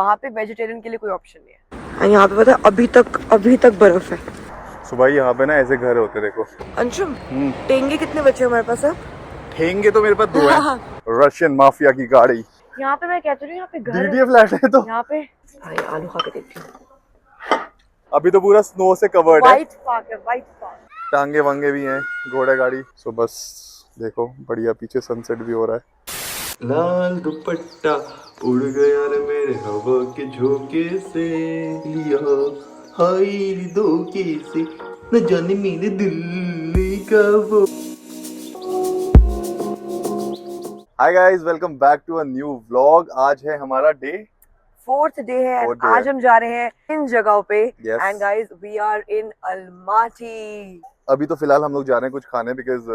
वहाँ पे वेजिटेरियन के लिए कोई ऑप्शन नहीं है। यहाँ पे पता है अभी तक बर्फ है। तो भाई यहाँ पे ना ऐसे घर होते देखो। अंशुम, टेंगे कितने बचे हमारे पास अब? ठेंगे तो मेरे पास दो हैं। रशियन माफिया की गाड़ी। यहाँ पे मैं कहती हूँ यहाँ पे घर डीडीए फ्लैट है तो यहाँ पे। भाई आलू खा के देखती हूँ। अभी तो पूरा स्नो से कवर्ड है। व्हाइट पार्क है, व्हाइट पार्क। टांगे वांगे भी हैं, घोड़ा गाड़ी। सो बस देखो बढ़िया, पीछे सनसेट भी हो रहा है। लाल दुपट्टा उड़ गया रे मेरे हवा के झोंके से, लिया हाय धोखे से, न जाने मेरे दिल का वो। Hi guys, welcome back to a new vlog. आज है हमारा डे 4th डे है and आज हम जा रहे हैं इन जगहों पे। And guys we are in Almaty. अभी तो फिलहाल हम लोग जा रहे हैं कुछ खाने, बिकॉज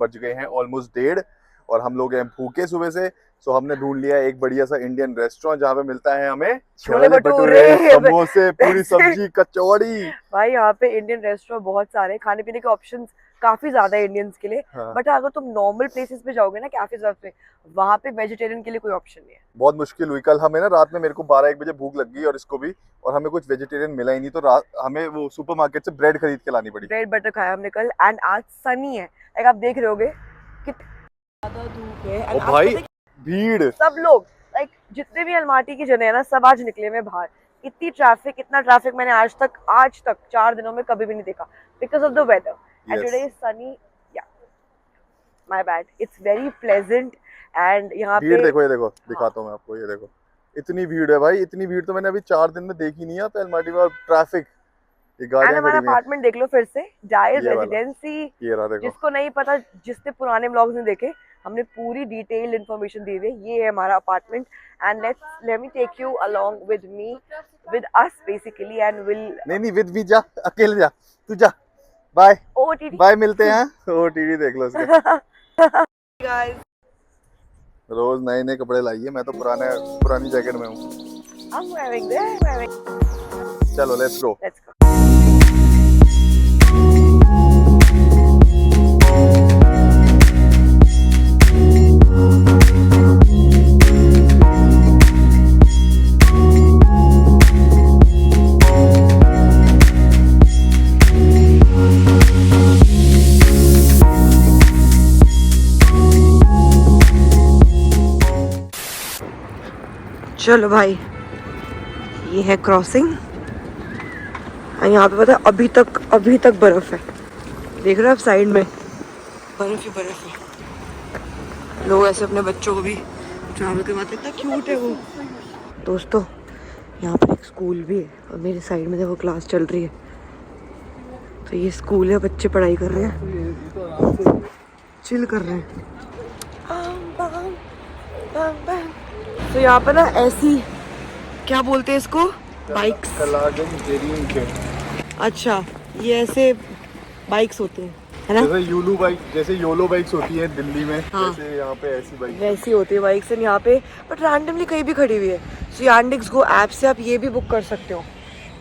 बज गए हैं ऑलमोस्ट 1:30 और हम लोग हैं भूखे सुबह से। सो हमने ढूंढ लिया एक बढ़िया सा इंडियन रेस्टोरेंट जहाँ पे मिलता है हमें छोले भटूरे, समोसे, पूरी सब्जी, कचौड़ी। भाई यहाँ पे इंडियन रेस्टोरेंट बहुत सारे, खाने पीने के ऑप्शंस काफी ज्यादा है इंडियंस के लिए। बट अगर तुम नॉर्मल प्लेसेस पे जाओगे ना, कैफेज पे, वहाँ पे वेजिटेरियन के लिए कोई ऑप्शन नहीं है। बहुत मुश्किल हुई कल हमें ना, रात में मेरे को 12-1 बजे भूख लग गई और इसको भी, और हमें कुछ वेजिटेरियन मिला ही नहीं। तो रात हमें वो सुपरमार्केट से ब्रेड खरीद के लानी पड़ी। ब्रेड बटर खाया हमने कल। एंड आज सनी है, लाइक आप देख रहे होगे कितनी ज्यादा धूप है। और भाई भीड़, सब लोग लाइक जितने भी अलमाटी के जने हैं ना, सब आज निकले हुए बाहर। इतना ट्रैफिक मैंने आज तक 4 दिनों में कभी भी नहीं देखा, because of the weather. And today is sunny, या my bad, it's very pleasant. And यहाँ भीड़ पे देखो, ये देखो, दिखाता हूँ मैं आपको, ये देखो इतनी भीड़ है भाई। इतनी भीड़ तो मैंने अभी 4 दिन में देखी नहीं है पे अलमाटी में। और ट्रैफिक, ये गाड़ियां हमारा खड़ी हुई हैं। अपार्टमेंट देख लो फिर से, डायल ये वाला, रेजिडेंसी। ये रहा देखो। जिसको नहीं पता, जिसने पुराने व्लॉग्स नहीं देखे, हमने पूरी डिटेल्ड इन्फॉर्मेशन दी हुई है। ये है हमारा apartment. And let me take you along with us basically. And will नहीं विद भी, जा अकेले जा, तू जा। बाय ओटीटी बाय, मिलते हैं। ओटीटी देख लो इसके। गाइस, रोज नए नए कपड़े लाइए, मैं तो पुरानी जैकेट में हूँ। I'm wearing this. चलो लेट्स गो। Let's go. चलो भाई, ये है क्रॉसिंग। यहाँ पे पता है अभी तक बर्फ है। देख रहे हो आप, साइड में बर्फ ही बर्फ है। लोग ऐसे अपने बच्चों को भी ट्रैवल करवाते, इतना क्यूट है वो। दोस्तों, यहाँ पर एक स्कूल भी है और मेरे साइड में देखो क्लास चल रही है। तो ये स्कूल है, बच्चे पढ़ाई कर रहे हैं, चिल कर रहे हैं। तो यहाँ पर ना ऐसी, क्या बोलते हैं इसको, बाइक्स। अच्छा, ये ऐसे बाइक्स होते हैं, है ना? जैसे योलो बाइक्स होती हैं दिल्ली में, हाँ। जैसे यहाँ पे ऐसी बाइक वैसी होती है बाइक्स। यहाँ पे बट रैंडमली कहीं भी खड़ी हुई है। सो यांडेक्स गो ऐप से आप ये भी बुक कर सकते हो।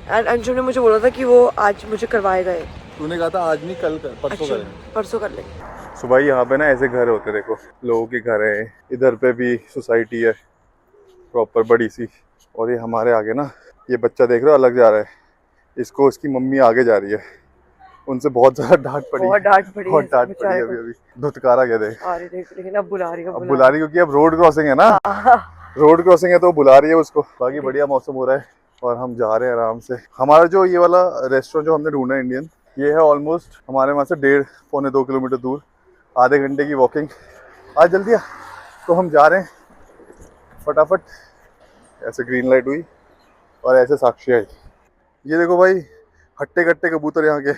एंड अंशुम ने मुझे बोला था कि वो आज मुझे करवाएगा ये। तूने कहा था आज नहीं, कल कर, परसों अच्छा, करेंगे। परसों कर लेंगे। सो भाई यहाँ पे ना ऐसे घर होते देखो, लोगों के घर है। इधर पे भी सोसाइटी है प्रॉपर बड़ी सी, और ये हमारे आगे ना, ये बच्चा देख रहे हो अलग जा रहा है, इसको इसकी मम्मी आगे जा रही है। उनसे बहुत ज्यादा डांट पड़ी है अभी धुतकारा कह दे। लेकिन अब बुला रही है क्योंकि अब रोड क्रॉसिंग है ना। रोड क्रॉसिंग है तो बुला रही है उसको। बाकी बढ़िया मौसम हो रहा है और हम जा रहे हैं आराम से। हमारा जो ये वाला रेस्टोरेंट जो हमने ढूंढा है इंडियन, ये है ऑलमोस्ट हमारे वहाँ से 1.5-पौने 2 किलोमीटर दूर, आधे घंटे की वॉकिंग। आज जल्दी आ, तो हम जा रहे हैं फटाफट। ऐसे ग्रीन लाइट हुई और ऐसे साक्षी आई। ये देखो भाई, हट्टे कट्टे कबूतर यहाँ के,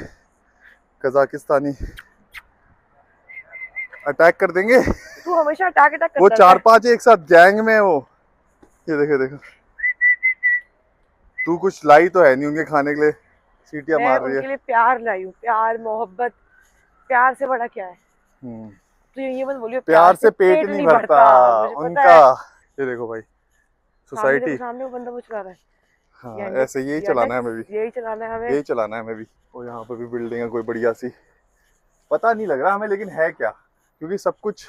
कजाकिस्तानी अटैक कर देंगे। तू हमेशा अटैक करता है। वो 4-5 एक साथ गैंग में है वो। ये देखो तू कुछ लाई तो है नहीं उनके खाने के लिए, सीटियां मार रही है। उनके लिए प्यार लाई हूँ, प्यार मोहब्बत। प्यार से बड़ा क्या है? तो ये मत बोलियो प्यार से पेट नहीं भरता उनका। ये देखो भाई सोसाइटी, सामने वो बंदा मुझे चला रहा है। हाँ ऐसे यही चलाना है हमें भी, यही चलाना है हमें। यही चलाना है हमें भी। और यहाँ पे भी बिल्डिंग है कोई बढ़िया सी, पता नहीं लग रहा हमें लेकिन है क्या, क्योंकि सब कुछ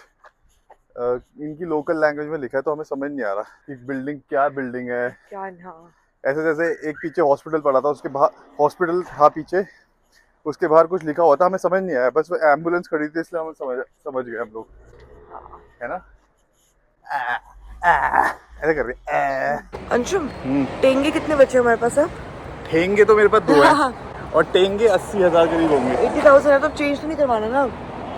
इनकी लोकल लैंग्वेज में लिखा है तो हमें समझ नहीं आ रहा कि बिल्डिंग क्या बिल्डिंग है। क्या, हाँ ऐसे जैसे एक पीछे हॉस्पिटल पड़ा था, उसके बाहर हॉस्पिटल था पीछे, उसके बाहर कुछ लिखा हुआ था, हमें समझ नहीं आया, बस वो एम्बुलेंस खड़ी थी इसलिए हम समझ गए हम लोग, है ना। ऐसे कर रही। अंशुम, टेंगे कितने बचे हमारे पास अब? ठेंगे तो मेरे पास 2 हैं और टेंगे 80,000 करीब होंगे। 80,000 है तो चेंज तो नहीं करवाना ना अब?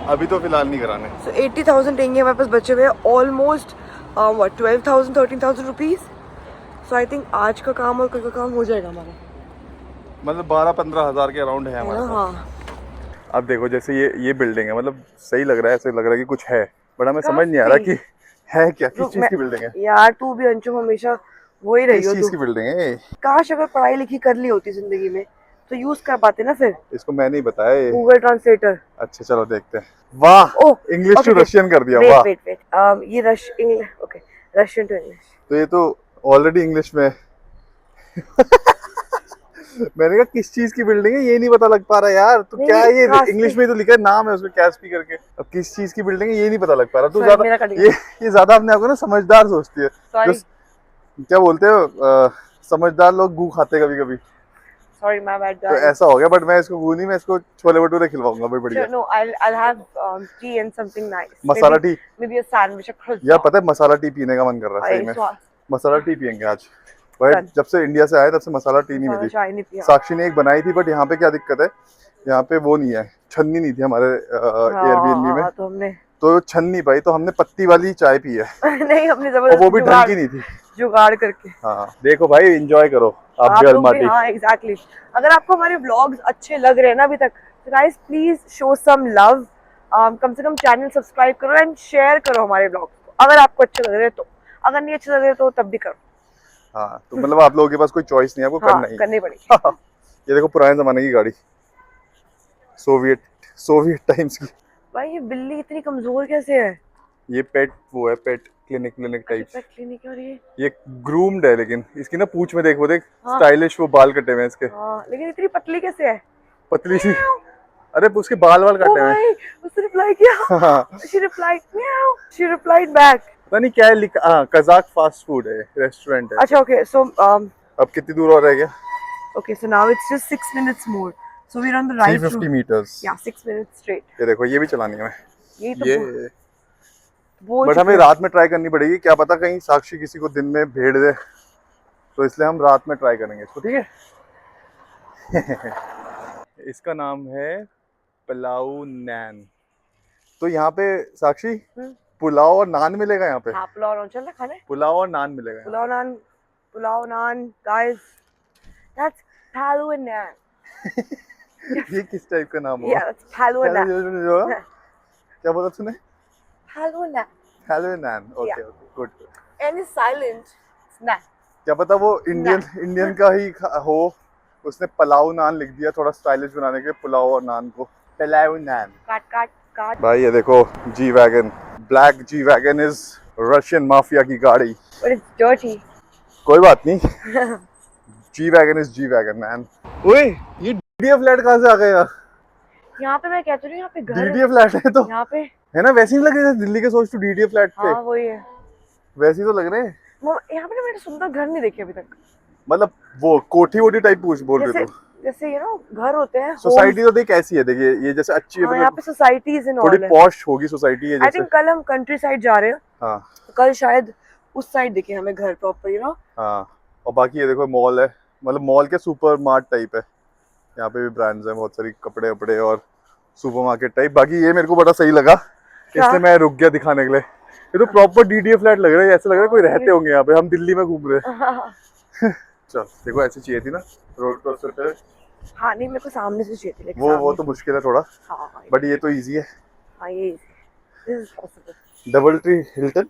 अभी तो फिलहाल नहीं कराने। So 80,000 टेंगे हमारे पास बचे हुए हैं, almost what 12,000 13,000 rupees. So I think आज का काम और कल का काम हो जाएगा हमारा, मतलब 12-15 हज़ार के अराउंड है हमारे ना? पास। हाँ, अब देखो जैसे ये बिल्डिंग है, मतलब सही लग रहा है, ऐसे लग रहा है कि कुछ है, बट हमें समझ नहीं आ रहा कि है क्या, किस चीज की बिल्डिंग है यार तू भी अंशुम हमेशा वो ही रही किस हो चीज तू। की बिल्डिंग है ये? काश अगर पढ़ाई लिखी कर ली होती जिंदगी में तो यूज कर पाते ना फिर इसको मैं नहीं बताया ये। Google translator. अच्छा चलो देखते हैं। वाह, ओह, इंग्लिश टू okay, रशियन कर दिया। वेट वाह, वेट वेट, ये ओके, रशियन टू इंग्लिश। तो ये तो ऑलरेडी इंग्लिश में है। मैंने कहा किस चीज की बिल्डिंग है ये नहीं पता लग पा रहा यार, तो नहीं, क्या है ये, कास्पी। इंग्लिश में तो लिखा है, नाम है उसमें कैस्पी करके, अब किस चीज की बिल्डिंग है ये नहीं पता लग पा रहा। तू Sorry, मेरा कट ज्यादा गया। ये ज्यादा अपने आप को ना समझदार सोचती है। सॉरी क्या बोलते हो, समझदार लोग गू खाते कभी कभी, सॉरी माय बैड तो गाइस। ऐसा हो गया। बट मैं इसको गू नहीं, मैं इसको छोले भटूरे खिलवाऊंगा भाई, बढ़िया। नो, I'll have tea and something nice. Masala tea, Maybe a sandwich, a croissant. यार पता है मसाला टी पीने का मन कर रहा है सही में। स्वाद मसाला टी पियेंगे आज भाई, Done. जब से इंडिया से आए तब से मसाला टी नहीं मसाला मिली। चाय नहीं पिया। साक्षी ने एक बनाई थी, बट यहाँ पे क्या दिक्कत है, यहाँ पे वो नहीं है, छन्नी नहीं थी हमारे एयरबीएनबी में, तो हमने तो छन नहीं पाई, तो हमने पत्ती वाली चाय पी है। नहीं, हमने और वो जबरदस्ती भी ढंग की नहीं थी। जुगाड़ करके। हाँ देखो भाई, एंजॉय करो आप भी लोग भी, अलमाटी। हाँ एग्जैक्टली। अगर आपको हमारे व्लॉग्स अच्छे लग रहे हैं ना अभी तक, तो guys please show some love, कम से कम चैनल सब्सक्राइब करो एंड शेयर करो हमारे व्लॉग्स को, अगर आपको अच्छे लग रहे हैं तो। अगर नहीं अच्छे लग रहे तो तब भी करो। हाँ तो मतलब आप लोगों के पास कोई चॉइस नहीं है, आपको करना ही करनी पड़ेगी। ये देखो पुराने जमाने की गाड़ी, सोवियत टाइम्स की। भाई ये बिल्ली इतनी कमजोर कैसे है? ये पेट वो है, pet clinic type. Pet clinic और ये ग्रूम्ड है, लेकिन इसकी ना पूंछ में देख, वो देख हाँ। स्टाइलिश वो बाल कटे हुए हैं इसके। हाँ, लेकिन इतनी पतली कैसे है? पतली सी, अरे उसके बाल ओ कटे हुए हैं। भाई, उसने रिप्लाई किया। हाँ, She replied meow. She replied back. पता नहीं क्या है लिखा। हाँ, कजाक फास्ट फूड है, रेस्टोरेंट है। अच्छा, okay, so अब कितनी दूर और रह गया? okay, so now it's just 6 minutes more. So we're on the right 350 route. meters। Yeah, 6 minutes straight. ये देखो, ये भी चलानी है मैं, यही तो ये बोल बट चुके हमें हैं। रात में ट्राई करनी पड़ेगी, क्या पता कहीं साक्षी किसी को दिन में भेड़ दे, तो इसलिए हम रात में ट्राई करेंगे इसको, ठीक है। इसका नाम है पुलाव नैन। तो यहाँ पे साक्षी पुलाव और नान मिलेगा यहाँ पे? हाँ, पुलाव नान चल रहा खाने। पुलाव और नान मिलेगा यहाँ। पुलाव नान, guys. That's palu and naan. ये किस टाइप का नाम Yeah, होगा? that's palu and naan. क्या बोला तूने? Palu and naan. Hello naan, okay Yeah. Okay, good. And it's silent. It's naan. क्या पता वो इंडियन का ही हो, उसने पुलाव नान लिख दिया थोड़ा स्टाइलिश बनाने के लिए, पुलाव और नान को पुलाव नान। काट। भाई ये देखो G wagon, black G wagon is Russian mafia की गाड़ी। But it's dirty. कोई बात नहीं, G wagon is G wagon man. ओए ये डीडीए फ्लैट कहाँ से आ गया? यहाँ पे मैं कहती हूँ, यहाँ पे घर डीडीए फ्लैट है तो यहाँ पे। है ना, वैसे ही लग रहे थे दिल्ली के, सोच तू डीडीए फ्लैट थे, हाँ वही है। वैसे ही तो लग रहे हैं। यहाँ पे ना मैंने सुंदर घर नहीं देखे अभी तक। मतलब वो कोठी वोठी टाइप पूछ बोल रहे जैसे तो जैसे घर होते हैं। सोसाइटी तो देख ऐसी है, देखिए ये जैसे अच्छी है, हाँ, यहाँ पे सोसाइटीज इन थोड़ी ऑल है। पॉश होगी सोसाइटी है आई जैसे। थिंक कल हम कंट्री साइड जा रहे हैं। हाँ तो कल शायद उस साइड दिखे हमें घर प्रॉपर, हाँ। और बाकी ये देखो मॉल है, मतलब मॉल के सुपर मार्ट टाइप है, यहाँ पे भी ब्रांड्स हैं बहुत सारी, कपड़े वपड़े और सुपर मार्केट टाइप। बाकी ये मेरे को बड़ा सही लगा, इसलिए मैं रुक गया दिखाने के लिए। ये तो प्रॉपर डीडीए फ्लैट लग रहा है, ऐसा लग रहा है कोई रहते होंगे यहाँ पे, हम दिल्ली में घूम रहे हैं। चल देखो, ऐसी चाहिए थी ना रोड क्रॉसर पे। हाँ नहीं, मेरे को सामने से चाहिए थी, लेकिन वो तो मुश्किल है थोड़ा, हाँ बट ये तो इजी है। हाँ ये this is possible. Double tree Hilton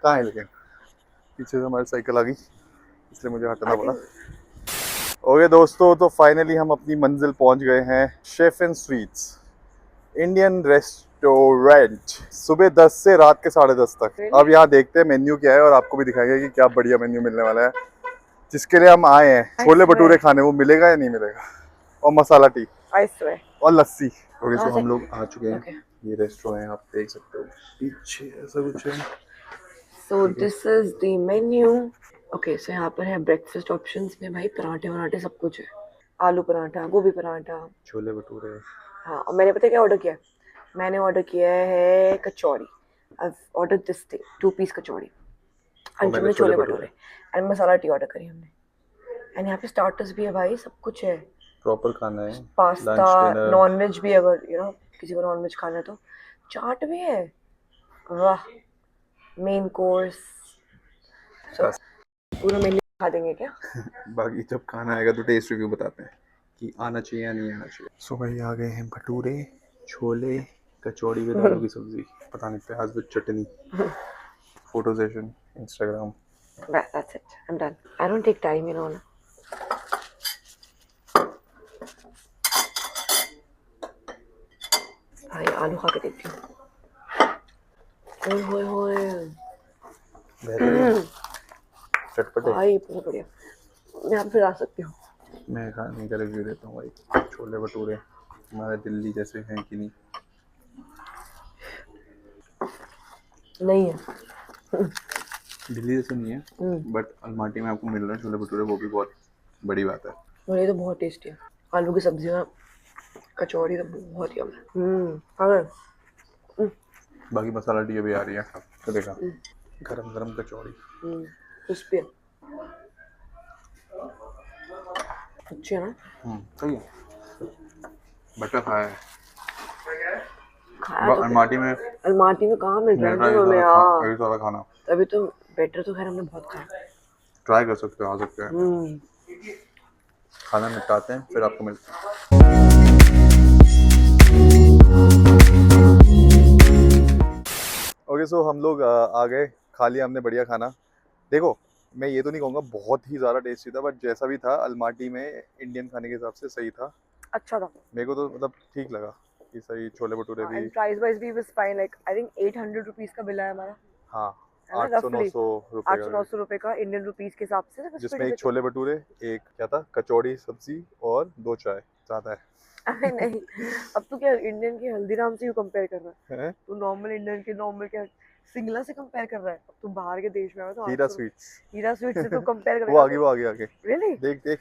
कहाँ है, लेकिन पीछे से हमारी साइकिल आ गई इसलिए मुझे हटना पड़ा। ओके दोस्तों, तो फाइनली हम अपनी मंजिल पहुंच गए हैं, chef and sweets Indian restaurant, सुबह 10 से रात के 10:30 तक। अब यहाँ देखते हैं मेन्यू क्या है और आपको भी दिखाएंगे कि क्या बढ़िया मेन्यू मिलने वाला है। जिसके लिए हम आए हैं छोले भटूरे खाने, वो मिलेगा या नहीं मिलेगा, और मसाला टी I swear. और लस्सी। ओके, तो हम लोग आ चुके हैं ये रेस्टोरेंट है, आप देख सकते हो पीछे ऐसा कुछ है। So this is the menu. Okay, so यहाँ पर है ब्रेकफास्ट ऑप्शंस में भाई पराठे वराठे सब कुछ है। आलू पराठा, गोभी पराठा, छोले भटूरे। हाँ। और मैंने पता है क्या ऑर्डर किया है? मैंने ऑर्डर किया है kachori. I order this thing 2 piece kachori. Anjum ने chole bhature and masala tea order करी हमने। एंड यहाँ पे स्टार्टर्स भी है भाई, सब कुछ है। प्रॉपर खाना है, पास्ता, नॉन वेज भी, अगर किसी को नॉन वेज खाना है तो चाट भी है। वाह, मेन कोर्स। पूरा मेन्यू खा देंगे क्या? बाकी जब खाना आएगा तो टेस्ट रिव्यू बताते हैं कि आना चाहिए या नहीं आना चाहिए। सो भाई आ गए हैं भटूरे, छोले, कचौड़ी विद आलू की सब्जी, पता नहीं प्याज with chutney. Photo session, Instagram. That's it. I'm done. I don't take time, ना। भाई आलू खा के देखती हूँ। ओए होए होए, चटपटे। भाई बहुत बढ़िया। मैं यहाँ पे आ सकती हूँ। मैं खाने का रिव्यू देता हूँ भाई। छोले भटूरे हमारे दिल्ली जैसे हैं कि नहीं? नहीं है। दिल्ली जैसे नहीं है, बट अलमाटी में आपको मिल रहा है छोले भटूरे, वो भी बहुत बड़ी बात है। और ये तो बहुत टेस्टी है। आलू की सब्जी में कचौड़ी तो बहुत यम है। अगर बाकी मसाला टी अभी आ रही है, तो देखा गरम गरम कचौड़ी। क्रिस्पी है, अच्छी है ना? सही है, बटर खाया है। खाया तो अलमाटी में कहाँ मिल रहा है यार? यही सारा खाना तभी तो बेटर तो खैर हमने बहुत खाया। ट्राई कर सकते हो, आ सकते हैं। खाना निपटाते हैं फिर आपको मिलते हैं। ओके, सो हम लोग आ गए, खा लिया हमने बढ़िया खाना। देखो मैं ये तो नहीं कहूँगा बहुत ही ज़्यादा टेस्टी था, बट जैसा भी था अलमाटी में इंडियन खाने के हिसाब से सही था, अच्छा था। मेरे को तो मतलब ठीक लगा कि सही। छोले भटूरे भी, प्राइस वाइज भी was fine. Like I think 800 rupees का बिल है हमारा। हाँ, है ना, 800-900 रुपये 800-900 रुपए का इंडियन रुपीस के हिसाब से। जिसमें एक छोले भटूरे, एक क्या था, कचौड़ी सब्जी और 2 चाय। ज़्यादा है? अरे नहीं, अब तू क्या इंडियन के हल्दीराम से यू कंपेयर कर रहा है? हैं? तू नॉर्मल इंडियन के नॉर्मल क्या सिंगला से कंपेयर कर रहा है? अब तू बाहर के देश में है तो हीरा स्वीट्स, हीरा स्वीट से तो कंपेयर कर। वो आगे रियली? देख देख,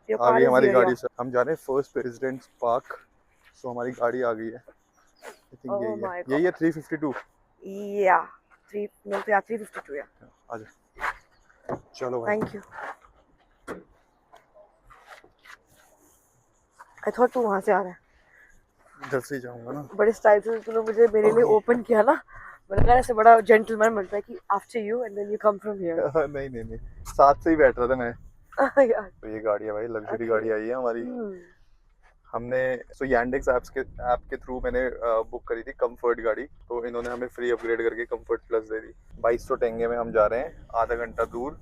Your आ car गई is हमारी here, गाड़ी yeah. से। हम जा रहे हैं फर्स्ट प्रेसिडेंट पार्क। सो हमारी गाड़ी आ गई है। आई थिंक Oh यही my है, God. यही है 352। Yeah, 352 या। आजा, चलो भाई। Thank you. आई थॉट तू वहां से आ रहा है। इधर से ही जाऊंगा ना। बड़े स्टाइल से तूने मुझे मेरे लिए ओपन किया ना। मैंने कहा ऐसे बड़ा जेंटलमैन बनता है कि after you and then you come from here. नहीं, साथ से ही बैठ रहा था मैं। यार तो ये गाड़ी है भाई, लग्जरी Okay. गाड़ी आई है हमारी। हमने यानडेक्स ऐप के थ्रू मैंने बुक करी थी कंफर्ट गाड़ी, तो इन्होंने हमें फ्री अपग्रेड करके कंफर्ट प्लस दे दी। 2200 टेंगे में हम जा रहे हैं, आधा घंटा दूर।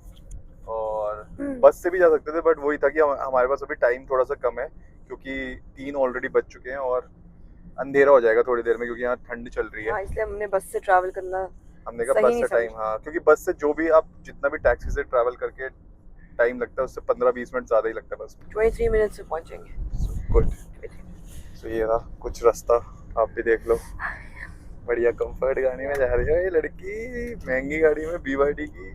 और बस से भी जा सकते थे, बट वही था कि हमारे पास अभी टाइम थोड़ा सा कम है, क्योंकि 3 ऑलरेडी बज चुके हैं और अंधेरा हो जाएगा थोड़ी देर में, क्योंकि यहाँ ठंड चल रही है। हाँ, इसलिए हमने बस से ट्रैवल करना। हमने कहा बस से टाइम, हाँ, क्योंकि बस से जो भी आप जितना भी टैक्सी से ट्रैवल करके टाइम लगता है, उससे 15-20 मिनट ज़्यादा ही लगता है बस में। 23 मिनट्स में पहुंचेंगे। गुड। सो ये रहा कुछ रास्ता, आप भी देख लो। बढ़िया कंफर्ट गाड़ी में जा रही है ये लड़की, महंगी गाड़ी में BYD की।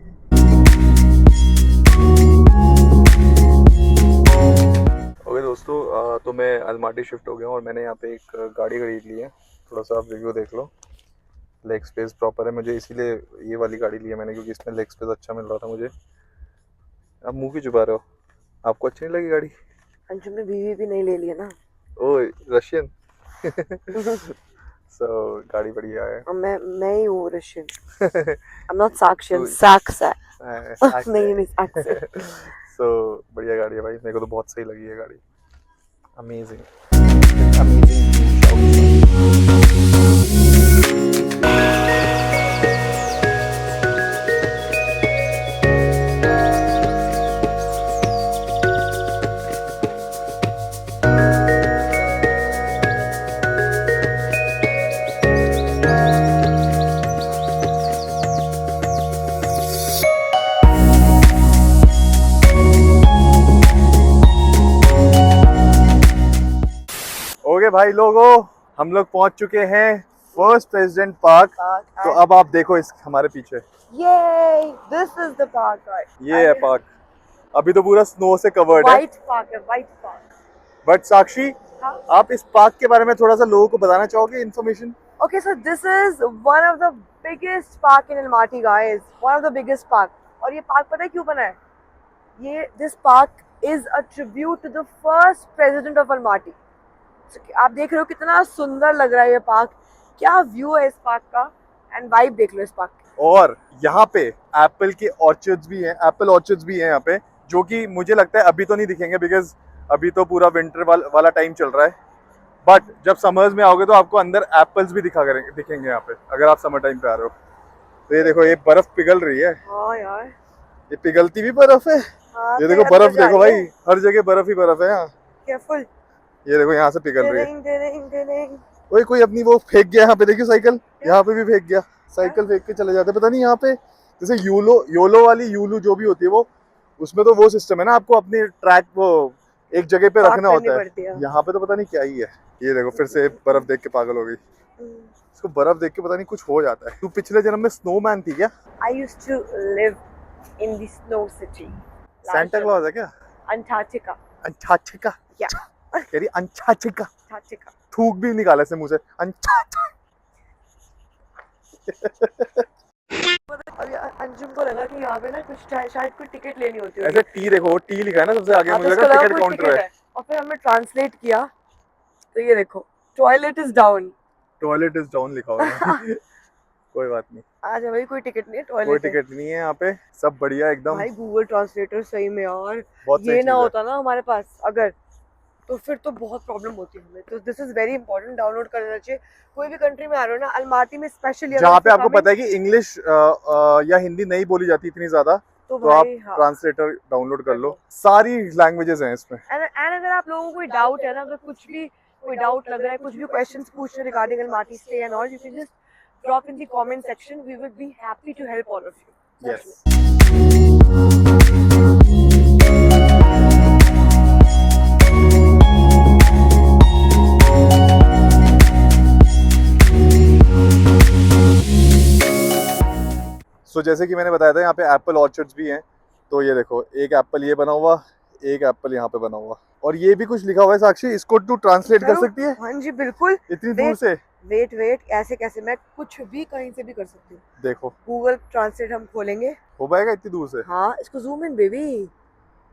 ओके दोस्तों, तो मैं अलमाटी शिफ्ट हो गया हूँ और मैंने यहाँ पे एक गाड़ी खरीद ली है। थोड़ा सा आप रिव्यू देख लो। लेग स्पेस प्रॉपर है, मुझे इसीलिए ये वाली गाड़ी ली है मैंने, क्योंकि इसमें लेग स्पेस अच्छा मिल रहा था मुझे। आप मुँह क्यों छुपा रहे हो? आपको अच्छी नहीं लगी गाड़ी? अंजुम ने बीवी भी नहीं ले लिया ना। ओ रशियन। सो गाड़ी बढ़िया है। मैं ही हूँ Russian. I'm not Sakshan, Saksa। नहीं Saksa। सो बढ़िया गाड़ी है भाई, मेरे को तो बहुत सही लगी है गाड़ी। अमेजिंग। ओके भाई लोगों, हम लोग पहुंच चुके हैं फर्स्ट प्रेसिडेंट पार्क। तो अब आप देखो इस हमारे पीछे, Yay! This is the park, right? ये है पार्क। अभी तो पूरा स्नो से कवर्ड है। White park है, white park. बट साक्षी, हाँ? आप इस पार्क के बारे में थोड़ा सा लोगों को बताना चाहोगे information? Okay, so this is one of the biggest park in Almaty, guys. One of the biggest park. और ये park पता है क्यों बना है? ये this park is a tribute to the first president of Almaty. So, आप देख रहे हो कितना सुंदर लग रहा है ये पार्क। क्या व्यू है इस पार्क का, एंड वाइब देख लो इस पार्क की। और यहाँ पे एप्पल के ऑर्चर्ड्स भी हैं, एप्पल ऑर्चर्ड्स भी हैं यहाँ पे, जो कि मुझे लगता है अभी तो नहीं दिखेंगे बिकॉज अभी तो पूरा विंटर वाला टाइम चल रहा है। बट जब समर्स में आओगे तो आपको अंदर एप्पल्स भी दिखेंगे यहाँ पे, अगर आप समर टाइम पे आ रहे हो। तो ये देखो, ये बर्फ पिघल रही है। हाँ यार, ये पिघलती भी बर्फ है। हाँ, ये देखो बर्फ, देखो भाई, हर जगह बर्फ ही बर्फ है यहाँ। केयरफुल। ये देखो यहाँ से पिघल रही है। ओए कोई अपनी वो फेंक गया यहाँ पे, देखियो साइकिल यहाँ पे भी फेंक गया। साइकिल फेंक के चले जाते, पता नहीं यहाँ पे जैसे योलो वाली यूलू जो भी होती है वो, उसमें तो वो सिस्टम है ना, आपको अपनी ट्रैक वो एक जगह पे रखना होता है। यहाँ पे तो पता नहीं क्या ही है। ये देखो फिर से बर्फ देख के पागल हो गई। इसको बर्फ देख के पता नहीं कुछ हो जाता है। तू पिछले जन्म में स्नोमैन थी क्या? I used to live in the snow city. Santa clause है क्या? Antarctica. अंटार्कटिका। Yeah. कह रही अंटार्कटिका। Antarctica. थूक भी निकाला से मुंह से, अंटार्कटिका। अभी अंजुम को लगा कि यहाँ पे ना कुछ शायद कोई टिकट लेनी होती है। ऐसे टी देखो, टी लिखा है ना सबसे आगे, मुझे लगा टिकट काउंटर है। और फिर हमने ट्रांसलेट किया तो ये देखो, toilet is down. Toilet is down लिखा हुआ है। कोई बात नहीं, आज भाई कोई टिकट नहीं है, टॉयलेट कोई टिकट नहीं है यहाँ पे, सब बढ़िया एकदम। भाई गूगल ट्रांसलेटर सही में यार, बहुत ये ना होता ना हमारे पास अगर, तो फिर तो बहुत प्रॉब्लम होती है हमें। तो this is very important, download कर लेना चाहिए। कोई भी कंट्री में आ रहे हो ना, अलमाटी में स्पेशली, जहाँ पे आपको पता है कि इंग्लिश या हिंदी नहीं बोली जाती इतनी ज्यादा, तो आप ट्रांसलेटर डाउनलोड कर लो। सारी लैंग्वेजेस हैं इसमें। एंड अगर आप लोगों को कोई डाउट है ना, अगर कुछ भी कोई डाउट लग रहा है, कुछ भी क्वेश्चंस पूछने regarding Almaty stay and all, you can just drop in the comment section, we will be happy to help all of you. Yes. So जैसे कि मैंने बताया था यहाँ पे एप्पल ऑर्चर्ड्स भी हैं। तो ये देखो, एक एप्पल ये बना हुआ, एक एप्पल यहाँ पे बना हुआ, और ये भी कुछ लिखा हुआ है। साक्षी, इसको तू ट्रांसलेट कर सकती है? हाँ जी बिल्कुल। इतनी दूर से? वेट, ऐसे कैसे? मैं कुछ भी कहीं से भी कर सकती हूँ। देखो गूगल ट्रांसलेट हम खोलेंगे, हो पाएगा इतनी दूर से? हाँ, इसको zoom in baby.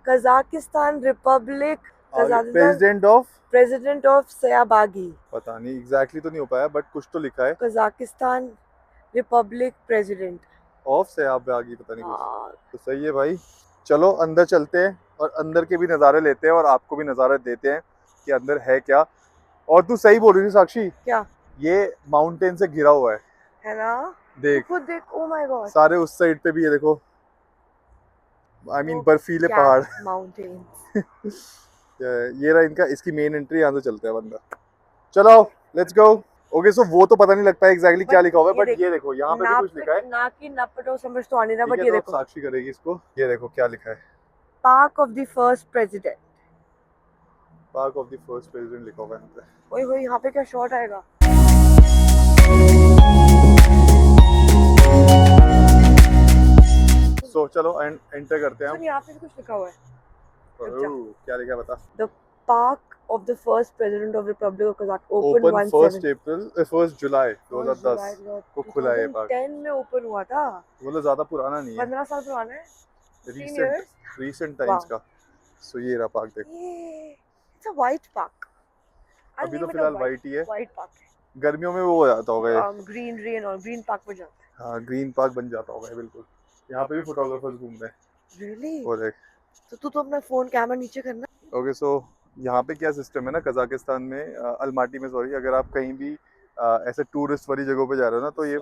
Kazakhstan republic, president of सयाबागी। पता नहीं एग्जैक्टली तो नहीं हो पाया, बट कुछ तो लिखा है। कजाकिस्तान रिपब्लिक प्रेसिडेंट ऑफ सयाबागी, पता नहीं कुछ। तो सही है भाई, चलो अंदर चलते हैं और अंदर के भी नज़ारे लेते हैं और आपको भी नज़ारे देते हैं कि अंदर है क्या। और तू सही बोल रही थी साक्षी, क्या? ये माउंटेन से घिरा हुआ है ना? देख खुद देख, ओ माय गॉड, सारे उस साइड पे भी है, देखो, आई मीन बर्फीले पहाड़, माउंटेन्स। ये रहा इनका, इसकी मेन एंट्री। यहाँ से चलते हैं अंदर, चलो लेट्स गो। ओके, सो वो तो पता नहीं लगता है एग्जैक्टली क्या लिखा हुआ है, बट ये देखो यहाँ पे भी कुछ लिखा है ना कि नपटो समझ तो आने ना, बट ये देखो, साक्षी करेगी इसको। ये देखो क्या लिखा है, park of the first president. Park of the first president लिखा हुआ है यहाँ पे। ओए यहाँ पे क्या शॉट आएगा? सो चलो एंटर करते हैं हम। यहाँ पे कुछ लिखा हुआ है, क्या लिखा है बता? The park of the first president of Republic of Kazakhstan open 1 जुलाई 2010 को खुला है पार्क। 10 में ओपन हुआ था, मतलब ज्यादा पुराना नहीं है, 15 साल पुराना है, रीसेंट टाइम्स का। सो ये रहा पार्क, देखो, इट्स अ व्हाइट पार्क। अभी तो फिलहाल व्हाइट ही है, व्हाइट पार्क है। गर्मियों में वो हो जाता होगा, ग्रीनरी एंड ग्रीन पार्क बन जाता है। हाँ, ग्रीन पार्क बन जाता होगा बिल्कुल। यहाँ पे भी फोटोग्राफर्स घूम रहे हैं। रियली? वो देख, तो तू अपना फोन कैमरा नीचे करना। ओके, सो यहाँ पे क्या सिस्टम है ना, कजाकिस्तान में, अलमाटी में सॉरी, अगर आप कहीं भी ऐसे टूरिस्ट वाली जगहों पे जा रहे हो ना, तो ये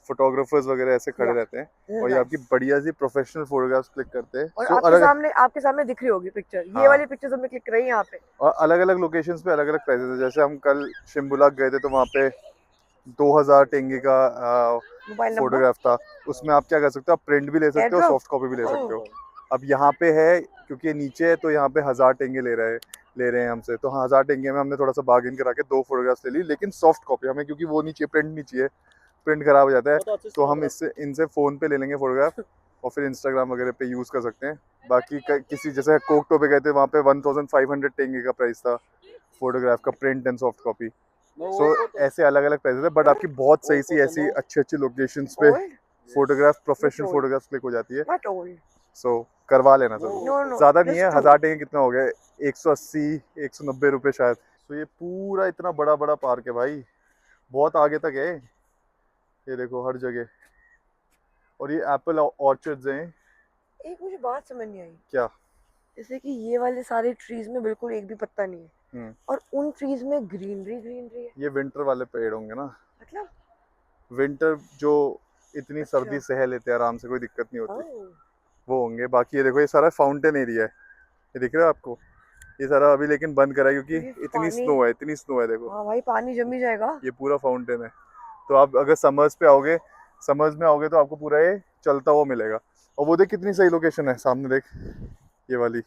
फोटोग्राफर्स वगैरह ऐसे खड़े रहते हैं और ये आपकी बढ़िया सी प्रोफेशनल फोटोग्राफ्स क्लिक करते हैं। और आपके सामने दिख रही होगी पिक्चर, ये वाली पिक्चर्स हमने क्लिक कराई यहाँ पे। और अलग अलग लोकेशंस पे अलग अलग प्राइसेस है। जैसे हम कल शिम्बुलाक गए थे, तो वहाँ पे 2000 टेंगे का फोटोग्राफ था। उसमें आप क्या कर सकते हो, आप प्रिंट भी ले सकते हो, सॉफ्ट कॉपी भी ले सकते हो। अब यहाँ पे है क्योंकि नीचे है तो यहाँ पे 1000 टेंगे ले रहे हैं हमसे, तो हाँ 1000 टेंगे में हमने थोड़ा सा बार्गेन करा के 2 फोटोग्राफ्स ले ली, लेकिन सॉफ्ट कॉपी हमें, क्योंकि वो नीचे प्रिंट नहीं चाहिए, प्रिंट खराब हो जाता है, तो हम इससे इनसे फ़ोन पे ले लेंगे फोटोग्राफ और फिर इंस्टाग्राम वगैरह पे यूज़ कर सकते हैं। बाकी किसी जैसे कोकटो पे गए थे, वहाँ पे 1500 टेंगे का प्राइस था फोटोग्राफ का, प्रिंट एंड सॉफ्ट कॉपी। सो ऐसे अलग अलग प्राइस है, बट आपकी बहुत सही सी ऐसी अच्छी लोकेशंस पे फोटोग्राफ, प्रोफेशनल फोटोग्राफ क्लिक हो जाती है। सो करवा लेना जरूर। ज्यादा नहीं है, 1000 टेंगे कितना हो गया, 180-190 रुपए शायद। तो ये पूरा इतना बड़ा बड़ा पार्क है भाई, बहुत आगे तक है, ये देखो हर जगह। और ये एप्पल ऑर्चर्ड्स हैं। एक मुझे बात समझ नहीं आई, क्या? जैसे कि ये वाले सारे ट्रीज में बिल्कुल एक भी पत्ता नहीं है और उन ट्रीज में ग्रीनरी है। ये विंटर वाले पेड़ होंगे ना, मतलब विंटर जो इतनी अच्छा। सर्दी सह लेते हैं आराम से, कोई दिक्कत नहीं होती, वो होंगे। बाकी ये देखो ये सारा फाउंटेन एरिया है, ये दिख रहा है आपको, ये सारा अभी लेकिन बंद करा है क्योंकि इतनी स्नो है देखो। हाँ भाई, पानी जमी जाएगा। ये पूरा फाउंटेन है, तो आप अगर समर्स में आओगे तो आपको पूरा ये चलता हुआ मिलेगा। और वो देख कितनी सही लोकेशन है, सामने देख ये वाली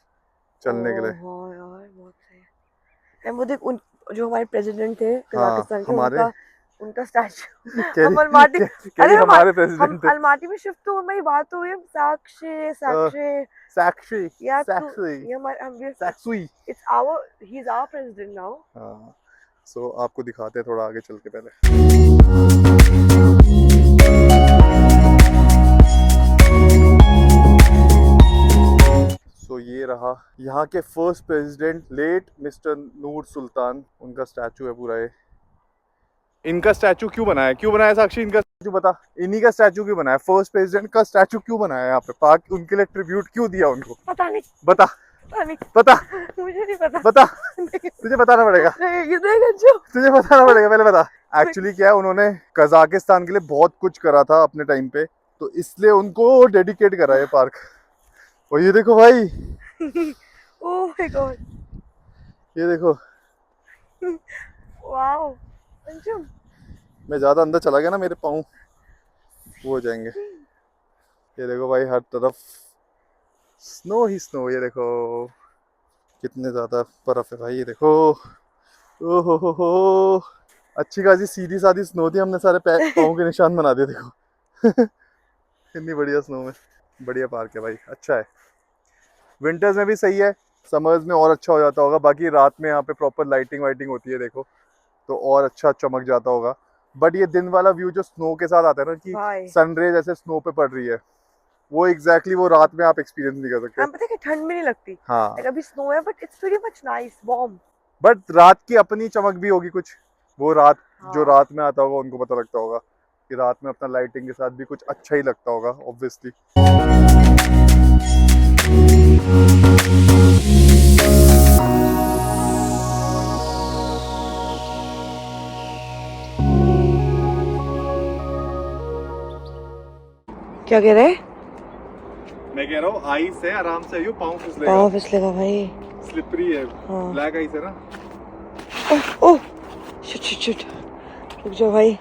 चलने के लिए। हाँ यार बहुत सही है। वो देख उन जो हमारे प्रेसिडेंट थे कजाकिस्तान के, हमारे उनका स्टैचू हम अलमाटी, अरे हमारे प्रेसिडेंट हम अलमाटी में शिफ्ट तो हमारी बात हुई, Sakshi it's our, he is our president now. हाँ, सो आपको दिखाते हैं थोड़ा आगे चल के पहले। तो ये रहा यहाँ के फर्स्ट प्रेसिडेंट लेट मिस्टर नूर सुल्तान, उनका स्टैचू है पूरा ये। इनका स्टैचू क्यों बनाया साक्षी? इनका स्टैचू बता, इन्हीं का स्टैचू क्यों बनाया? फर्स्ट प्रेसिडेंट का स्टैचू क्यों बनाया यहाँ पे? पाक उनके लिए ट्रिब्यूट क्यों दिया उनको? पता नहीं, बता मुझे नहीं पता। बता तुझे बताना पड़ेगा, तुझे बताना पड़ेगा, पहले बता। एक्चुअली क्या है, उन्होंने कजाकिस्तान के लिए बहुत कुछ करा था अपने टाइम पे, तो इसलिए उनको डेडिकेट करा है पार्क। और ये देखो भाई ओह माय गॉड, ये देखो, वाओ अंजुम, मैं ज्यादा अंदर चला गया ना, मेरे पाँव वो हो जाएंगे। ये देखो भाई हर तरफ स्नो ही स्नो, ये देखो कितने ज्यादा बर्फ है भाई, ये देखो ओ हो, अच्छी खासी सीधी सादी स्नो थी, हमने सारे पाँव के निशान बना दिए देखो। इतनी बढ़िया स्नो में, बढ़िया पार्क है भाई, अच्छा है। विंटर्स में भी सही है, समर्स में और अच्छा हो जाता होगा। बाकी रात में यहाँ पे प्रॉपर लाइटिंग वाइटिंग होती है देखो, तो और अच्छा चमक जाता होगा। बट ये दिन वाला व्यू जो स्नो के साथ आता है ना, कि सनरेज ऐसे स्नो पे पड़ रही है, वो एग्जैक्टली वो रात में आप एक्सपीरियंस नहीं कर सकते। पता है कि ठंड में नहीं लगती। हाँ, अभी स्नो है but it's very much nice, warm. But रात की अपनी चमक भी होगी कुछ, वो रात जो हाँ। रात में आता होगा उनको पता लगता होगा कि रात में अपना लाइटिंग के साथ भी कुछ अच्छा ही लगता होगा ऑब्वियसली। क्या कह रहे? मैं कह रहा हूँ आइस है, आराम से आइयो, पाँव फिसलेगा भाई, स्लिपरी है। हाँ। ब्लैक आइस है ना। ओह शिट, रुक जाओ भाई।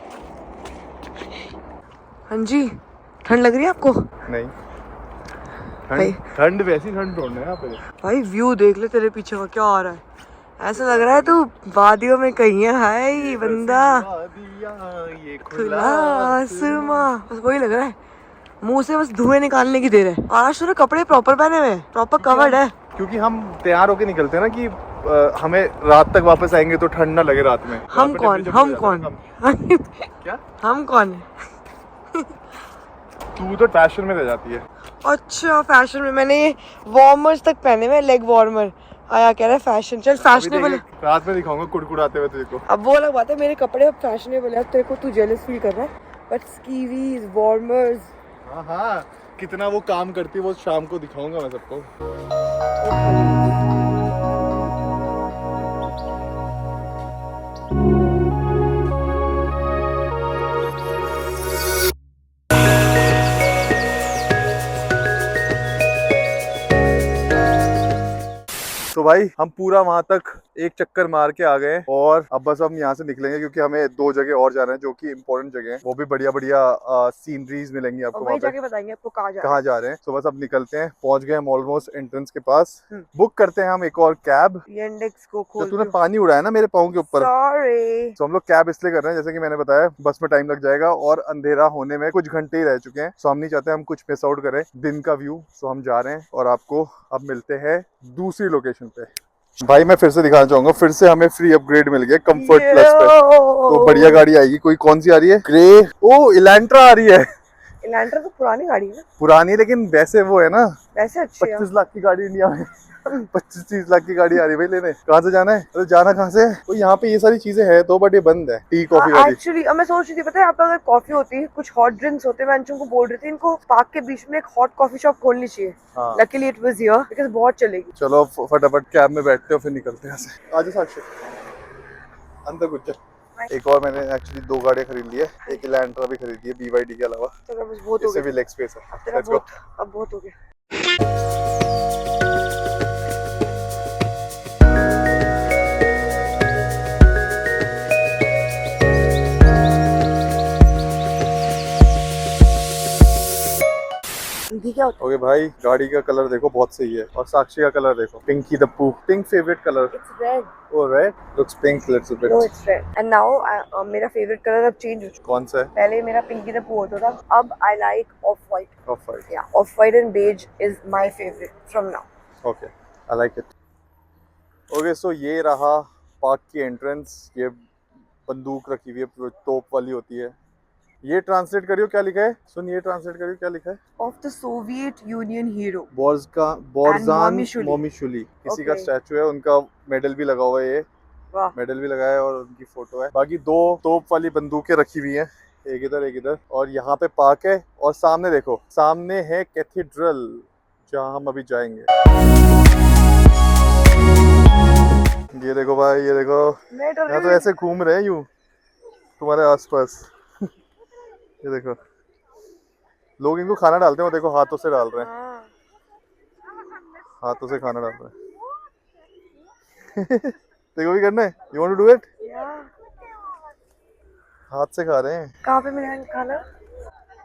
हाँ जी, ठंड लग रही है आपको? नहीं, ठंड वैसी ठंड ढूंढ है यहाँ पे। भाई व्यू देख ले तेरे पीछे का क्या आ रहा है, ऐसा लग रहा है तू वादियों में कहीं है। हाय बंदा, ये खुला आसमां, बस वही लग रहा है। मुंह से बस धुएं निकालने की देर है। आज तो कपड़े प्रॉपर पहने हुए, प्रॉपर कवर्ड है, क्योंकि हम तैयार होके निकलते हैं ना कि हमें रात तक वापस आएंगे तो ठंड ना लगे रात में। हम कौन क्या हम कौन है? तू तो फैशन में रह जाती है। अच्छा फैशन में, मैंने ये वार्मर्स तक पहने हुए, लेग वार्मर। आया कह रहा है फैशन, चल फैशनेबल। रात में दिखाऊंगा कुड़कुड़ाते हुए तुझको। अब वो अलग बात है, मेरे कपड़े अब फैशनेबल है, तेरे को तू जेलस फील कर रहा है, बट स्कीवीज वार्मर्स, हाँ कितना वो काम करती है, वो शाम को दिखाऊंगा मैं सबको। तो भाई हम पूरा वहां तक एक चक्कर मार के आ गए और अब बस हम यहाँ से निकलेंगे क्योंकि हमें 2 जगह और जाना है जो कि इम्पोर्टेंट जगह है। वो भी बढ़िया बढ़िया सीनरीज मिलेंगी आपको वहाँ पे। जाके बताएंगे आपको कहाँ जा रहे हैं। तो बस अब निकलते हैं, पहुंच गए हम ऑलमोस्ट एंट्रेंस के पास। बुक करते हैं हम एक और कैब। इंडेक्स को जो खोल तूने पानी उड़ाया ना मेरे पाँव के ऊपर, सॉरी। तो हम लोग कैब इसलिए कर रहे हैं जैसे कि मैंने बताया बस में टाइम लग जाएगा और अंधेरा होने में कुछ घंटे ही रह चुके हैं। सो हम नहीं चाहते हम कुछ मिस आउट करें दिन का व्यू। सो हम जा रहे हैं और आपको अब मिलते हैं दूसरी लोकेशन पे। भाई मैं फिर से दिखाना चाहूंगा, फिर से हमें फ्री अपग्रेड मिल गया कंफर्ट प्लस पे। तो बढ़िया गाड़ी आएगी। कोई कौन सी आ रही है? ग्रे, ओ इलेंट्रा आ रही है। इलेंट्रा तो पुरानी गाड़ी है ना? पुरानी लेकिन वैसे वो है ना, वैसे अच्छी है। 25 लाख की गाड़ी इंडिया में 25-30 लाख की गाड़ी आ रही है भाई लेने। कहाँ से जाना है? अरे जाना कहाँ से? तो यहाँ पे ये सारी चीजें है तो, बट ये बंद है। टी कॉफी वाली। एक्चुअली मैं सोच रही थी, पता है, यहाँ पे अगर कॉफी होती, कुछ हॉट ड्रिंक्स होते, मैं अंशुम को बोल रही थी इनको पार्क के बीच में एक हॉट कॉफी शॉप खोलनी चाहिए। Luckily it was here because बहुत चलेगी। चलो फटाफट कैब में बैठते हो फिर निकलते हैं यहाँ से। आजा साक्षी अंदर कुछ। एक और मैंने एक्चुअली 2 गाड़ियाँ खरीद ली है। एक इलेंट्रा भी खरीद ली है BYD के अलावा। तो बस बहुत हो इससे गया। भी लेग स्पेस है। तेरा Let's go. अब बहुत हो गया। क्या होता ओके भाई, गाड़ी का कलर देखो बहुत सही है और साक्षी का कलर देखो, पिंकी द पू। Pink favourite colour. It's red. Oh red looks pink little bit. No, it's red. And now मेरा फेवरेट कलर अब चेंज हो चुका है। कौन सा है? पहले मेरा पिंकी द पू होता था, अब I like off-white. Off-white. Yeah, off-white and beige is my favorite from now. Okay, I like it. Okay, so ये रहा पार्क की एंट्रेंस। ये बंदूक रखी हुई है, तोप वाली होती है। ये ट्रांसलेट करियो क्या लिखा है? सुन, ये ट्रांसलेट करियो क्या लिखा है? Of the Soviet Union hero. बोर्जान मोमिशुली किसी का Okay. स्टैचू है, उनका मेडल भी लगा हुआ है। ये वाह। मेडल भी लगा है और उनकी फोटो है। बाकी 2 तोप वाली बंदूकें रखी हुई हैं, एक इधर एक इधर। और यहाँ पे पार्क है और सामने देखो, सामने है कैथेड्रल जहाँ हम अभी जाएंगे। ये देखो भाई, ये देखो, यहाँ तो ऐसे घूम रहे हैं यूं तुम्हारे आसपास। ये देखो लोग इनको खाना डालते हैं, वो देखो हाथों से डाल रहे हैं। हाथों से खाना डाल रहे हैं। देखो भी करना है। You want to do it? हाथ से खा रहे हैं। कहाँ पे मिला खाना?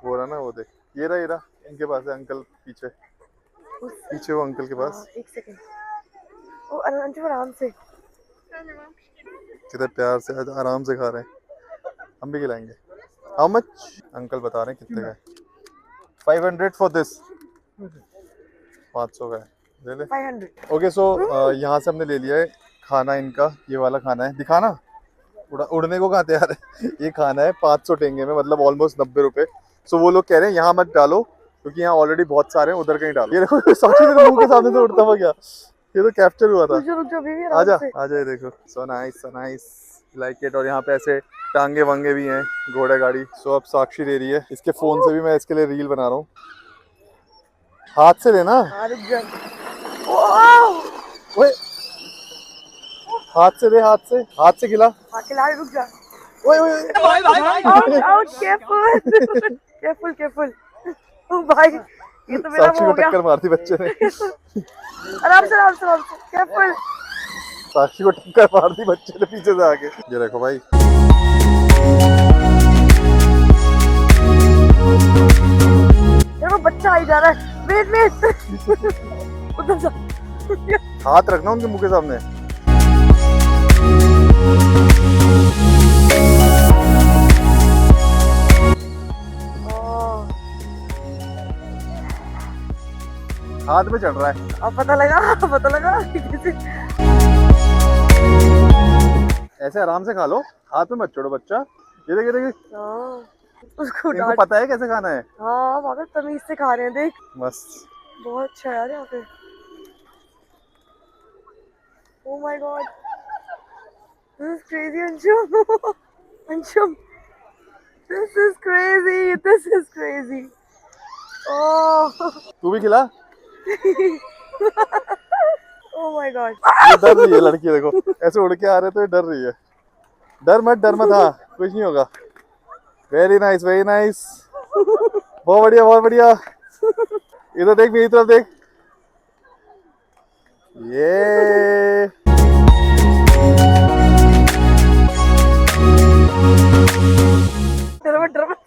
वो रहा ना, वो देख, ये रहा इनके पास है अंकल, पीछे वो अंकल के पास। एक सेकंड। ओ अंशुम आराम से, कितने प्यार से आराम से खा रहे हैं। हम भी खिलाएंगे। How much? अंकल बता रहे हैं कितने का है। 500 फॉर दिस। 500 का है, ले ले। 500। ओके सो यहाँ से हमने ले लिया है खाना इनका। ये वाला खाना है, दिखाना। उड़ने को कहाँ तैयार है। ये खाना है 500 टेंगे में, मतलब ऑलमोस्ट 90 रुपए। सो वो लोग कह रहे हैं यहाँ मत डालो क्योंकि यहाँ ऑलरेडी बहुत सारे हैं, उधर कहीं डालो। ये देखो साक्षी मेरे मुंह के सामने से उड़ता हुआ गया। ये तो कैप्चर हुआ था। आजा आजा, ये देखो। So nice like it. और यहाँ पे ऐसे टांगे वांगे भी हैं, घोड़े गाड़ी। सो अब साक्षी दे रही है, इसके फोन से भी मैं इसके लिए रील बना रहा हूँ। हाथ से लेना। ओए हाथ से दे, हाथ से खिला। रुक जा। ओए ओए आउट केयरफुल। ओ भाई, ये तो मेरा साक्षी को टक्कर मारती बच्चे ने। आराम से केयरफुल। साक्षी को टक्कर मार दी बच्चे ने पीछे से आके। ये देखो भाई, देखो बच्चा आई जा रहा है। वेट उधर जा। हाथ रखना उनके मुंह के सामने। हाथ में चढ़ रहा है। अब पता लगा ऐसे आराम से खा लो, हाथ में मत छोड़ो बच्चा। ये देख उसको इनको पता है कैसे खाना है। हाँ पागल, तमीज से खा रहे हैं। देख मस्त, बहुत अच्छा यार यहाँ पे। Oh my god, this is crazy Anshum, this is crazy। Oh, तू भी खिला। oh my god। ये डर रही है लड़की, देखो ऐसे उड़ के आ रहे तो ये डर रही है। डर मत हाँ, कुछ नहीं होगा। वेरी नाइस बहुत बढ़िया। इधर देख, मेरी तरफ देख। ये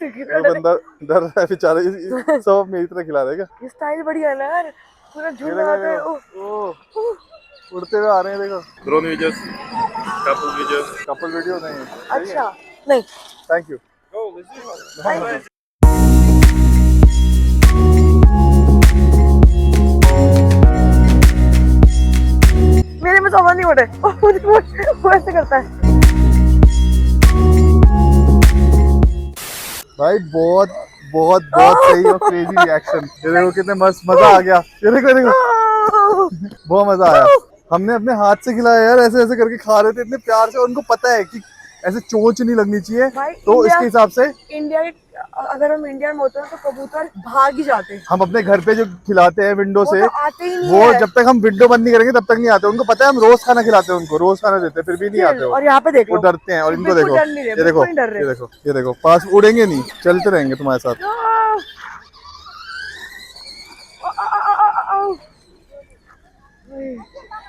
वो बंदा डर रहा है बेचारा, सब मेरी तरह खिला देगा। ये स्टाइल बढ़िया है ना यार, पूरा ये झूम देखो, आता है। देखो, ओह, ओ, उड़ते हुए आ रहे हैं, देखो। ड्रोन वीडियोस, कपल वीडियो नहीं है, सही है। अच्छा नहीं, थैंक यू। मेरे में सामान नहीं उड़े। वो ऐसे करता है। भाई बहुत बहुत बहुत सही और क्रेजी रिएक्शन। ये देखो कितने मस्त, मजा आ गया। ये देखो, देखो, बहुत मजा आया। हमने अपने हाथ से खिलाया यार, ऐसे ऐसे करके खा रहे थे इतने प्यार से। और उनको पता है कि ऐसे चोंच नहीं लगनी चाहिए, भाई तो इंडिया, इसके हिसाब से इंडिया के, अगर हम इंडिया में होते हैं तो कबूतर भाग ही जाते हैं। हम अपने घर पे जो खिलाते हैं विंडो वो से, तो आते ही नहीं वो है। जब तक हम विंडो बंद नहीं करेंगे तब तक नहीं आते। उनको पता है हम रोज खाना खिलाते हैं, उनको रोज खाना देते हैं, फिर भी नहीं आते और यहाँ पे देख वो लो, डरते हैं। और ये इनको बिल्कुल देखो, डर नहीं रहे, ये देखो, बिल्कुल नहीं डर रहे। ये देखो, ये देखो, पास उड़ेंगे नहीं, चलते रहेंगे तुम्हारे साथ।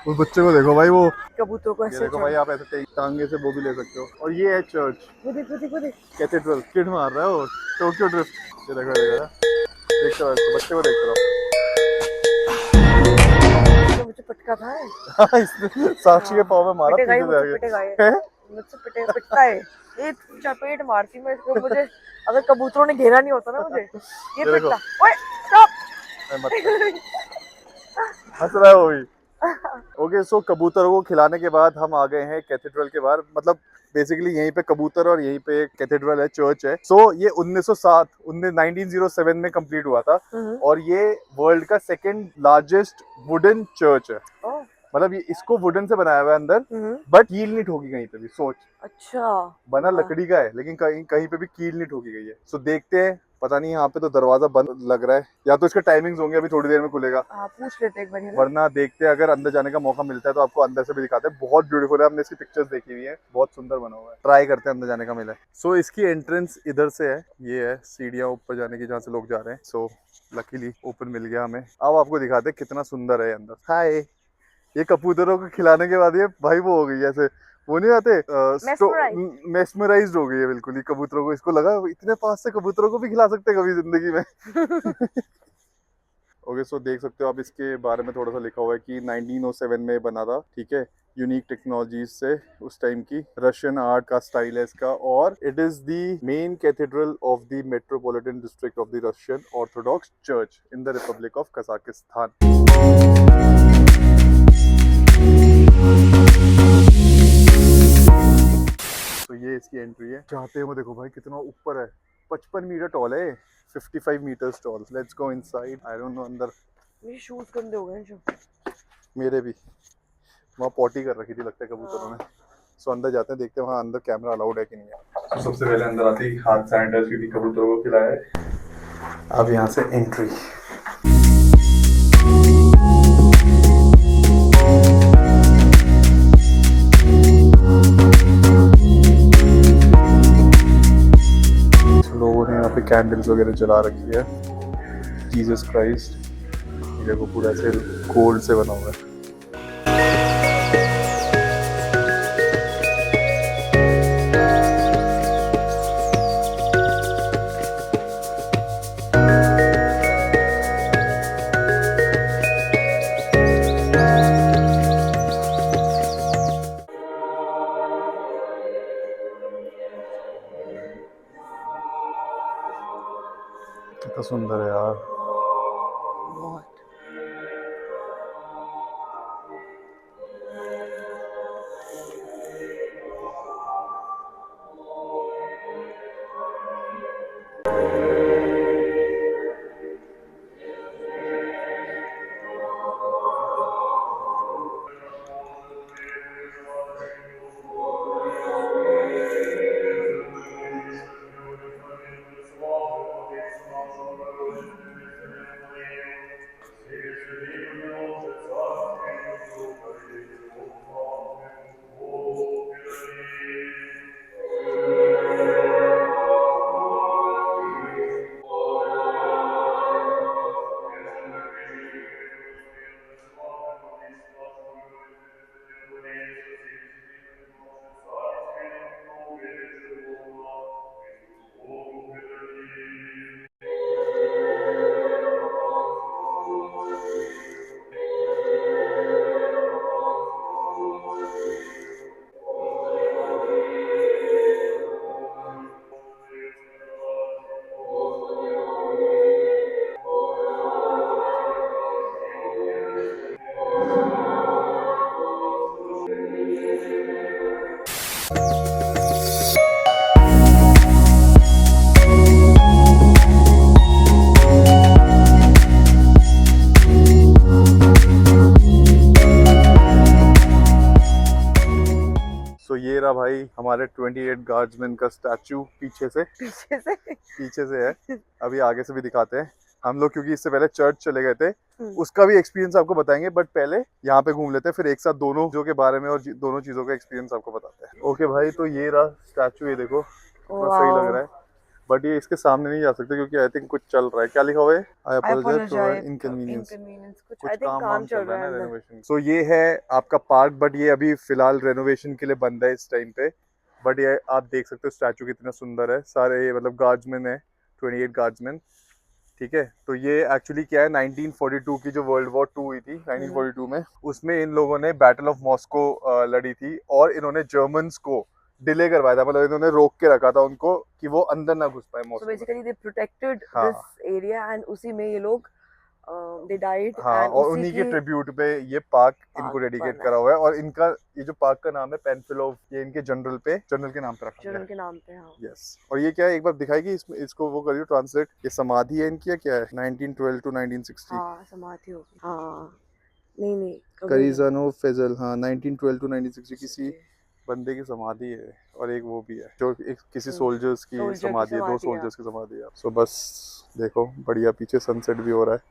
उस बच्चे को देखो भाई, वो कबूतरों को ये ऐसे देखो भाई, आप ऐसे टांगे से वो भी ले सकते हो। और ये है चर्च, वो देख, वो देख, वो देख। कैथेड्रल। किड मार रहा है वो, टोक्यो ड्रिफ्ट। ये देखो, ये देखो, देखते रहो इसको, बच्चे को देखते रहो। तो मुझे पटका था। इसने साक्षी के पाँव में मारा पिटेगा ही, पीछे मुझसे से पिटेगा ये, आगे। मुझसे पिटता है ये। चपेट मारती मैं इसको, मुझे अगर कबूतरों ने घेरा नहीं होता ना मुझे, ये ये देखो, पिटता। ओए स्टॉप। मत हंस रहा है वो भी। ओके, सो कबूतरों को खिलाने के बाद हम आ गए हैं कैथेड्रल के बाहर। मतलब बेसिकली यहीं पे कबूतर और यहीं पे कैथेड्रल है, चर्च है। सो ये 1907 1907 में कंप्लीट हुआ था। और ये वर्ल्ड का सेकंड लार्जेस्ट वुडन चर्च है। मतलब ये, इसको वुडन से बनाया हुआ है अंदर, बट कील नहीं ठोकी कहीं पे भी। सोच, अच्छा, बना लकड़ी का है, लेकिन कहीं कहीं पे भी कील नहीं ठोकी गई है। सो देखते हैं, पता नहीं, यहाँ पे तो दरवाजा बंद लग रहा है, या तो इसके टाइमिंग्स होंगे, अभी थोड़ी देर में खुलेगा। पूछ लेते एक बार, है ना? वरना देखते हैं, अगर अंदर जाने का मौका मिलता है तो आपको अंदर से भी दिखाते हैं। बहुत ब्यूटीफुल है, हमने इसकी पिक्चर्स देखी हुई है, बहुत सुंदर बना हुआ है। ट्राई करते हैं अंदर जाने का मिला है। सो इसकी एंट्रेंस इधर से है, ये है सीढ़ियाँ ऊपर जाने की जहाँ से लोग जा रहे हैं। सो लकीली ओपन मिल गया हमें। अब आपको दिखाते हैं कितना सुंदर है अंदर। हाय, ये कबूतरों को खिलाने के बाद ये भाई वो हो गई ऐसे, वो नहीं आते, मेस्मराइज्ड हो गई है बिल्कुल ही कबूतरों को। इसको लगा इतने पास से कबूतरों को भी खिला सकते हैं कभी जिंदगी में। ओके, सो देख सकते हो आप, इसके बारे में थोड़ा सा लिखा हुआ है कि 1907 में बना था, ठीक है। यूनिक टेक्नोलॉजीज से, उस टाइम की रशियन आर्ट का स्टाइल है इसका। और it is the main cathedral of the metropolitan district of the Russian Orthodox church in the Republic of Kazakhstan. तो ये इसकी एंट्री है। चाहते हो देखो भाई कितना ऊपर है, 55 मीटर टॉल है, 55 metres tall. Let's go inside. I don't know अंदर। मेरे शूज गंदे हो गए जो। मेरे भी, वहाँ पॉटी कर रखी थी लगता है कबूतरों ने। सो अंदर जाते हैं, देखते हैं वहाँ अंदर कैमरा अलाउड है कि नहीं है। तो सबसे पहले अंदर आते ही हाथ सैनिटाइज, क्योंकि कबूतरों को खिलाया है। अब यहाँ से एंट्री। लोगों ने यहाँ पे कैंडल्स वगैरह जला रखी है। जीसस क्राइस्ट, ये देखो पूरा ऐसे गोल्ड से बना हुआ है। कितना सुंदर है यार। बहुत। भाई हमारे 28 गार्ड्समैन का स्टैचू पीछे से है। अभी आगे से भी दिखाते हैं हम लोग, क्योंकि इससे पहले चर्च चले गए थे, उसका भी एक्सपीरियंस आपको बताएंगे, बट पहले यहाँ पे घूम लेते हैं, फिर एक साथ दोनों जो के बारे में और दोनों चीजों का एक्सपीरियंस आपको बताते हैं। ओके भाई, तो ये रहा स्टैचू, ये देखो कितना सही लग रहा है, बट ये इसके सामने नहीं जा सकते क्योंकि आई थिंक कुछ चल रहा है। क्या लिखा हुआ है? आई अपोलोजाइज फॉर इनकन्वीनियंस। कुछ काम चल रहा है रेनोवेशन। सो ये है आपका पार्क, बट ये अभी फिलहाल रेनोवेशन के लिए बंद है इस टाइम पे। बट ये आप देख सकते हो स्टैचू कितना सुंदर है, सारे मतलब गार्ड्समैन है, 28 गार्ड्समैन, ठीक है। तो ये एक्चुअली क्या है, 1942 की जो वर्ल्ड वॉर 2 हुई थी 1942 में, उसमें इन लोगों ने बैटल ऑफ मॉस्को लड़ी थी और इन्होंने जर्मन्स को डिले करवाया था, मतलब इन्होंने रोक के रखा था उनको कि वो अंदर ना घुस पाए Moscow. So basically they protected this area and उसी में ये लोग they died। हाँ, और उन्हीं के ट्रिब्यूट पे ये पार्क इनको डेडिकेट करा हुआ है। और इनका ये जो पार्क का नाम है पेनफिलोव, ये इनके जनरल के नाम पे रखा गया है। जनरल के नाम पे, हाँ। यस। और ये क्या है, एक बार दिखाएगी इसको वो करियो ट्रांसलेट। ये समाधि है इनकी या क्या है? 1912 to 1960। हाँ, समाधि होगी। हाँ, नहीं करीजानो फेजल, हाँ 1912 to 1960 किसी बंदे की समाधि है, और एक वो भी है जो एक किसी सोल्जर्स की समाधि है, 2 सोल्जर्स की समाधि है। सो बस देखो बढ़िया, पीछे सनसेट भी हो रहा है।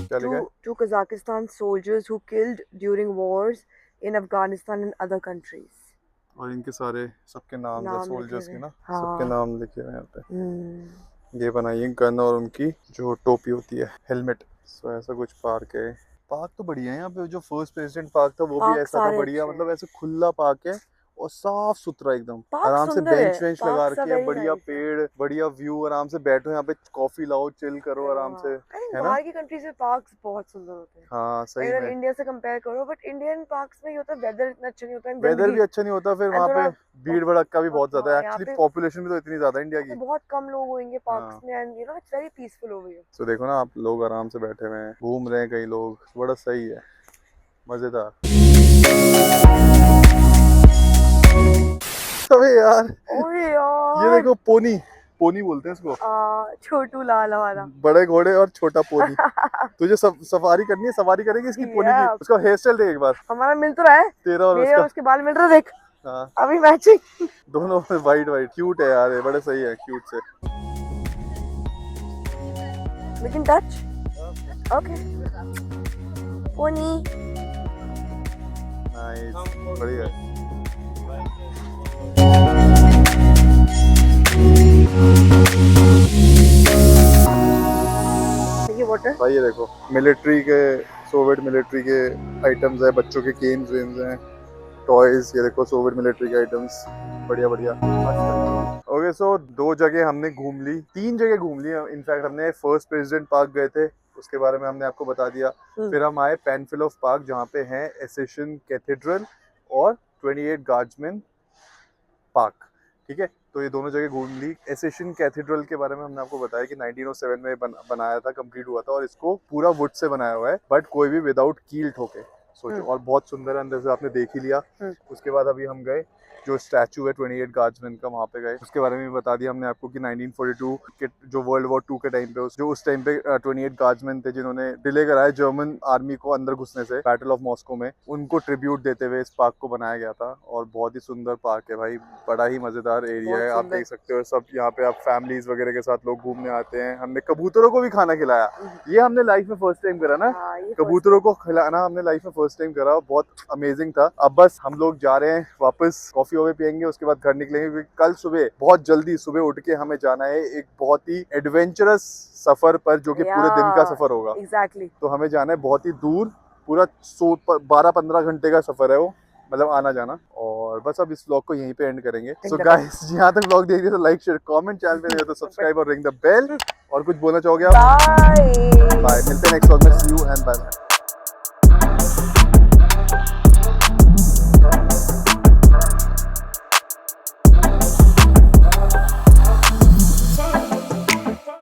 क्या लिखा है? To Kazakhstan soldiers who killed during wars in Afghanistan and other countries। और इनके सारे सबके नाम है सोल्जर्स के ना, सबके नाम लिखे हुए हैं यहाँ पे। ये बनाई है गन और उनकी जो टोपी होती है, हेलमेट। सो ऐसा कुछ पार्क है। पार्क तो बढ़िया है यहाँ पे, जो फर्स्ट प्रेसिडेंट पार्क था वो भी ऐसा था, बढ़िया, मतलब ऐसे खुला पार्क है और साफ सुथरा एकदम, आराम से बेंच लगा रखे हैं, बढ़िया पेड़, बढ़िया व्यू, आराम से बैठो यहाँ पे, कॉफी लाओ, चिल करो आराम से, है ना। बाहर की कंट्रीज में पार्क्स बहुत सुंदर होते हैं। हाँ सही है, अगर इंडिया से कंपेयर करो, बट इंडियन पार्क्स में ये होता है वेदर इतना अच्छा नहीं होता, वेदर भी अच्छा नहीं होता, फिर वहाँ पे भीड़ भड़का भी बहुत ज्यादा है। एक्चुअली पॉपुलेशन भी तो इतनी ज्यादा इंडिया की, बहुत कम लोग होंगे पार्क्स में, and you know it's very peaceful over here. So देखो ना, आप लोग आराम से बैठे हुए हैं, घूम रहे हैं कई लोग, बड़ा सही है, मजेदार। अबे यार, ये देखो पोनी बोलते हैं इसको, छोटू लाल हमारा, बड़े घोड़े और छोटा पोनी। तुझे सवारी करनी है, सवारी करेगी इसकी पोनी की। उसका हेयर स्टाइल देख एक बार, हमारा मिल तो रहा है, तेरा और उसका, उसके बाल मिल रहे, देख। हाँ, अभी मैचिंग दोनों वाइट क्यूट है यार, ये बड़े सही है, क्यूट से। लेकिन टच ओके पोनी, नाइस, बढ़िया। भाई ये देखो मिलिट्री के, सोवियत मिलिट्री के आइटम्स है, बच्चों के गेम्स हैं, टॉयज, ये देखो सोवियत मिलिट्री के आइटम्स, बढ़िया बढ़िया। ओके, सो 2 जगह हमने घूम ली, 3 जगह घूम ली इनफैक्ट। हमने फर्स्ट प्रेसिडेंट पार्क गए थे, उसके बारे में हमने आपको बता दिया। फिर हम आए पेनफिलोव पार्क, जहाँ पे है एसेशन कैथेड्रल और 28 गार्ड्समैन पार्क, ठीक है। तो ये दोनों जगह घूम ली। एसेशन कैथेड्रल के बारे में हमने आपको बताया कि 1907 में बनाया था, कंप्लीट हुआ था, और इसको पूरा वुड से बनाया हुआ है, बट कोई भी विदाउट कील ठोके, सोचो। और बहुत सुंदर है, अंदर से आपने देख ही लिया। उसके बाद अभी हम गए, जो स्टैचू है 28 गार्ड्समैन का, वहाँ पे गए, उसके बारे में भी बता दिया हमने आपको कि 1942 के जो वर्ल्ड वॉर 2 के टाइम पे, जो उस टाइम पे 28 गार्ड्समैन थे जिन्होंने डिले कराया जर्मन आर्मी को अंदर घुसने से बैटल ऑफ मॉस्को में, उनको ट्रिब्यूट देते हुए इस पार्क को बनाया गया था। और बहुत ही सुंदर पार्क है भाई, बड़ा ही मजेदार एरिया है, आप देख सकते हो। सब यहाँ पे आप फैमिलीज वगैरह के साथ लोग घूमने आते हैं। हमने कबूतरों को भी खाना खिलाया, ये हमने लाइफ में फर्स्ट टाइम करा ना, कबूतरों को खिलाना हमने लाइफ में फर्स्ट टाइम करा, बहुत अमेजिंग था। अब बस हम लोग जा रहे हैं वापस, कॉफी पियेंगे, उसके बाद घर निकलेंगे, क्योंकि कल सुबह बहुत जल्दी सुबह उठ के हमें जाना है एक बहुत ही एडवेंचरस सफर पर, जो कि पूरे दिन का सफर होगा। एग्जैक्टली। तो हमें जाना है बहुत ही दूर, पूरा 12-15 घंटे का सफर है वो, मतलब आना जाना। और बस अब इस व्लॉग को यहीं पे एंड करेंगे। सो गाइस, यहाँ तक व्लॉग देख रहे तो लाइक शेयर कमेंट, चैनल पे नए हो तो सब्सक्राइब और रिंग द बेल। और कुछ बोलना चाहोगे आप? बाय, मिलते हैं नेक्स्ट व्लॉग में, सी यू एंड बाय बाय।